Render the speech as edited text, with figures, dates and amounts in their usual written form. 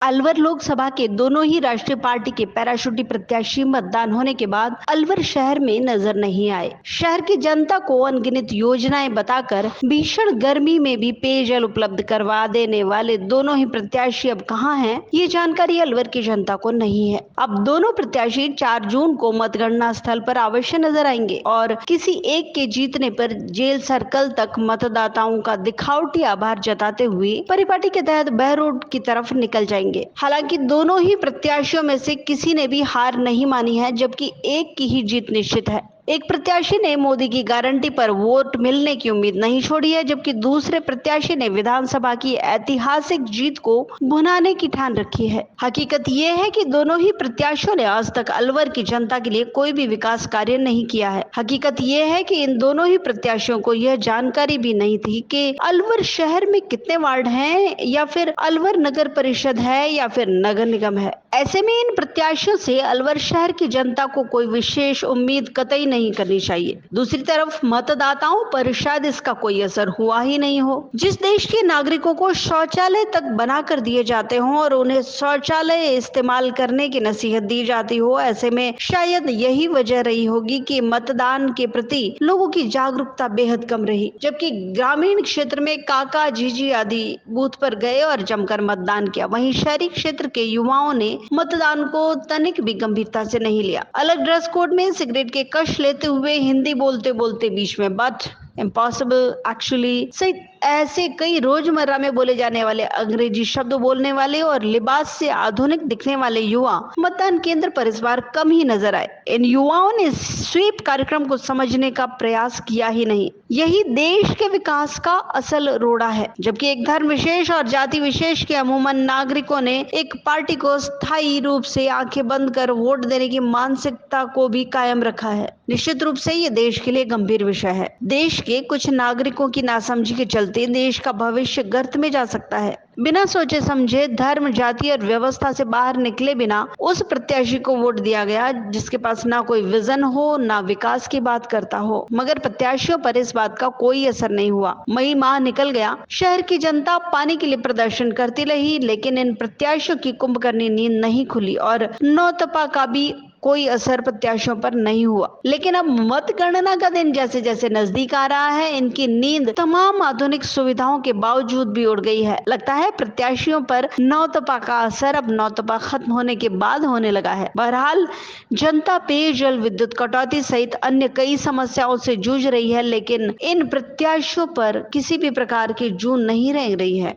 अलवर लोकसभा के दोनों ही राष्ट्रीय पार्टी के पैराशूटी प्रत्याशी मतदान होने के बाद अलवर शहर में नजर नहीं आए। शहर की जनता को अनगिनत योजनाएं बताकर भीषण गर्मी में भी पेयजल उपलब्ध करवा देने वाले दोनों ही प्रत्याशी अब कहां हैं, ये जानकारी अलवर की जनता को नहीं है। अब दोनों प्रत्याशी 4 जून को मतगणना स्थल पर अवश्य नजर आएंगे और किसी एक के जीतने पर जेल सर्कल तक मतदाताओं का दिखावटी आभार जताते हुए परिपाटी के तहत बहरोड की तरफ निकल जाएंगे। हालांकि दोनों ही प्रत्याशियों में से किसी ने भी हार नहीं मानी है, जबकि एक की ही जीत निश्चित है। एक प्रत्याशी ने मोदी की गारंटी पर वोट मिलने की उम्मीद नहीं छोड़ी है, जबकि दूसरे प्रत्याशी ने विधानसभा की ऐतिहासिक जीत को भुनाने की ठान रखी है। हकीकत ये है कि दोनों ही प्रत्याशियों ने आज तक अलवर की जनता के लिए कोई भी विकास कार्य नहीं किया है। हकीकत ये है कि इन दोनों ही प्रत्याशियों को यह जानकारी भी नहीं थी कि अलवर शहर में कितने वार्ड हैं, या फिर अलवर नगर परिषद है या फिर नगर निगम है। ऐसे में इन प्रत्याशियों से अलवर शहर की जनता को कोई विशेष उम्मीद कतई नहीं करनी चाहिए। दूसरी तरफ मतदाताओं पर शायद इसका कोई असर हुआ ही नहीं हो। जिस देश के नागरिकों को शौचालय तक बना कर दिए जाते हों और उन्हें शौचालय इस्तेमाल करने की नसीहत दी जाती हो, ऐसे में शायद यही वजह रही होगी कि मतदान के प्रति लोगों की जागरूकता बेहद कम रही। जबकि ग्रामीण क्षेत्र में काका जीजी आदि बूथ पर गए और जमकर मतदान किया, वहीं शहरी क्षेत्र के युवाओं ने मतदान को तनिक भी गंभीरता से नहीं लिया। अलग ड्रेस कोड में सिगरेट के कश लेते हुए हिंदी बोलते बोलते बीच में बट इम्पॉसिबल एक्चुअली सहित ऐसे कई रोजमर्रा में बोले जाने वाले अंग्रेजी शब्द बोलने वाले और लिबास से आधुनिक दिखने वाले युवा मतदान केंद्र पर इस बार कम ही नजर आए। इन युवाओं ने स्वीप कार्यक्रम को समझने का प्रयास किया ही नहीं। यही देश के विकास का असल रोड़ा है। जबकि एक धर्म विशेष और जाति विशेष के अमूमन नागरिकों ने एक पार्टी को स्थायी रूप से आंखें बंद कर वोट देने की मानसिकता को भी कायम रखा है। निश्चित रूप से ये देश के लिए गंभीर विषय है। देश के कुछ नागरिकों की नासमझी के चलते देश का भविष्य गर्त में जा सकता है। बिना सोचे समझे धर्म, जाति और व्यवस्था से बाहर निकले बिना उस प्रत्याशी को वोट दिया गया जिसके पास ना कोई विजन हो, ना विकास की बात करता हो। मगर प्रत्याशियों पर इस बात का कोई असर नहीं हुआ। मई माह निकल गया, शहर की जनता पानी के लिए प्रदर्शन करती रही, लेकिन इन प्रत्याशियों की कुंभकर्णी नींद नहीं खुली और नौतपा का भी कोई असर प्रत्याशियों पर नहीं हुआ। लेकिन अब मतगणना का दिन जैसे जैसे नजदीक आ रहा है, इनकी नींद तमाम आधुनिक सुविधाओं के बावजूद भी उड़ गई है। लगता है प्रत्याशियों पर नौतपा का असर अब नौतपा खत्म होने के बाद होने लगा है। बहरहाल जनता पेयजल, विद्युत कटौती सहित अन्य कई समस्याओं से जूझ रही है, लेकिन इन प्रत्याशियों पर किसी भी प्रकार की जून नहीं रह रही है।